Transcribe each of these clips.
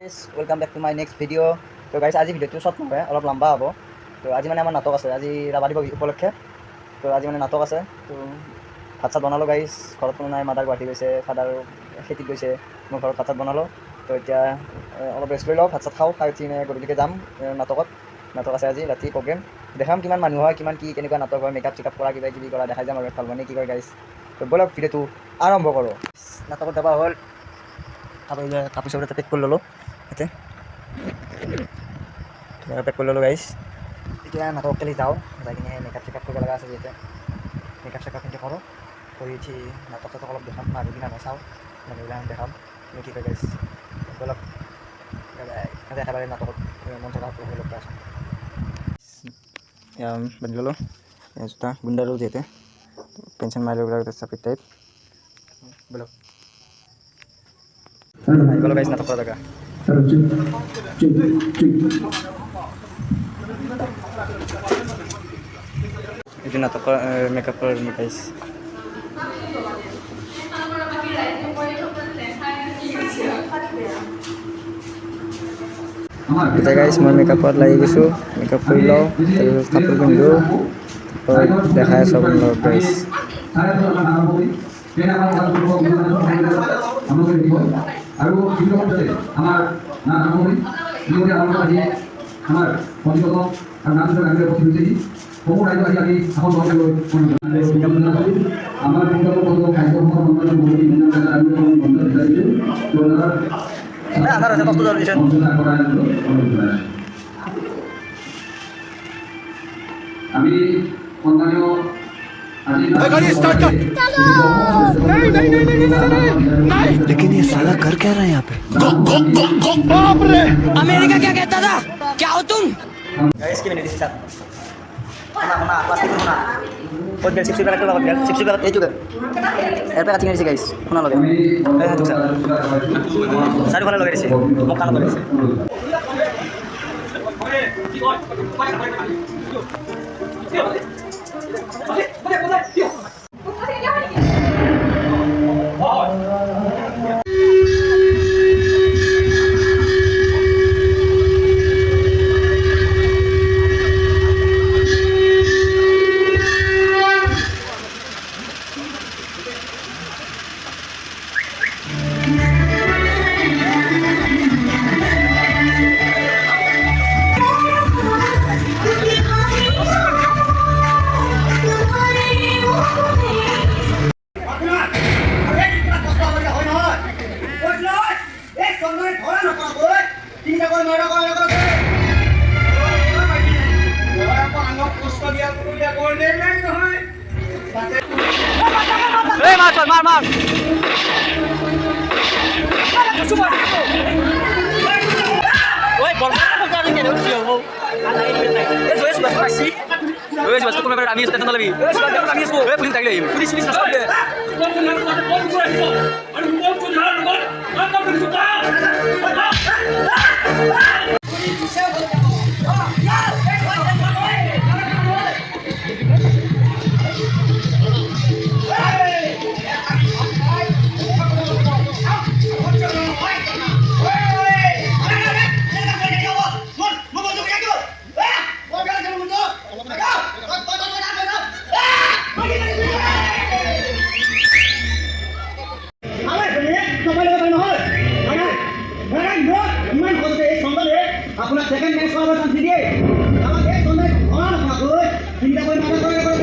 Welcome back to my next video. तो guys आज video short নহয় অলপ লম্বা হ'ব। তো আজি মানে আমাৰ নাটক আছে, আজি ৰাভা দিৱস উপলক্ষে। তো আজি মানে নাটক আছে। তো ভাত চাত বনালোঁ গাইছ, ঘৰত কোনো নাই, মাদাৰ গুৱাহাটী গৈছে, ফাদাৰ খেতিত গৈছে, মই ঘৰত ভাত চাত বনালোঁ। তো এতিয়া অলপ ৰেষ্ট লৈ লওঁ, ভাত চাত খাওঁ, খাই উঠি গধূলিকৈ যাম নাটকত। নাটক আছে আজি ৰাতি প্ৰগ্ৰেম, দেখাম কিমান মানুহ হয়, কিমান কি কেনেকুৱা নাটক হয়, মেকআপ চেকআপ কৰা কিবা কিবি কৰা দেখাই যাম আৰু ভাল মানে কি কয় গাইছ। তো ব'লক ভিডিঅ'টো আৰম্ভ কৰোঁ। নাটকত যাব হ'ল, কাপোৰ চাপোৰ এটা পেক কৰি ল'লোঁ ইয়াতে, পেক কৰি ল'লোঁ গাইছ। এতিয়া নাটক কালি যাওঁ, যাই কিনে মেকআপ চেকআপ কৰিব লগা আছে, যিহেতু মেকআপ চেকআপ কিন্তু কৰোঁ, কৰি উঠি নাটক চাটক অলপ দেখাম, মানুহ কিনা চাওঁ, মানুহবিলাক দেখাম তুমি কি কয় গাইছ। অলপ একেবাৰে নাটকত মন থকা অলপ আছোঁ। বান্ধি ল'লোঁ জোতা গুণ্ডাৰো, যিহেতু পেঞ্চন মাৰি ল'ব চাপিত টাইপ। ব'লক আহিব গাইছ নাটক কৰা জেগা। itu nato makeup per guys. Kita guys mau makeup lagi gitu, makeup full terus couple window, dekhaya sob log guys. लेकिन ये साला कर क्या रहा है यहाँ पे? अमेरिका क्या कहता था? क्या हो तुम? Guys, gimana di chat? Mana plastik mana? Kod gel sipsi berat tuh, gel sipsi berat itu juga. RP kacingnya di sini guys, mana lagi? Tuh sah. Sari mana lagi di sini? Mau kalah lagi di sini. Mar. Oi, bol mana ni dia usia kau? Wes bas pasti. Wes bas tu kau memang amis tentang lebih. Wes bas tu amis kau. Wes polis tak lagi. Polis ni sasar dia. Second next one was on CD. Kalau dia sonai orang apa tu? Tidak boleh mana kau yang kau.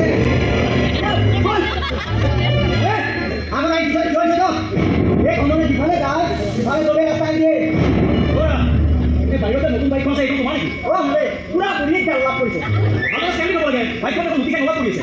Apa lagi jual tu? Dia kalau ni dipakai tu dia apa ini? Ini bayu tu mungkin baik kau saya itu kemana? Oh, mereka pura puri dah lapor itu. Apa sekali kau boleh? Baik kau tu mungkin kan lapor itu.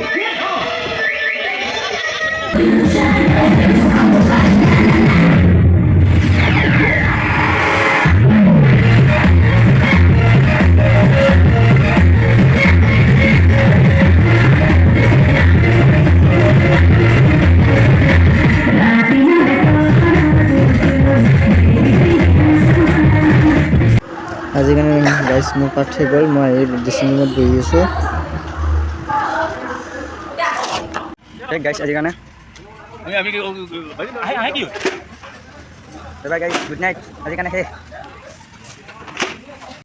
আজিকালি গাইছ মোৰ পাঠ হৈ গ'ল, মই এই dressing ৰুমত বহি আছোঁ। গাইছ আজি কাৰণে বাই বাই গাইছ, গুড নাইট, আজি কাৰণে শেষ।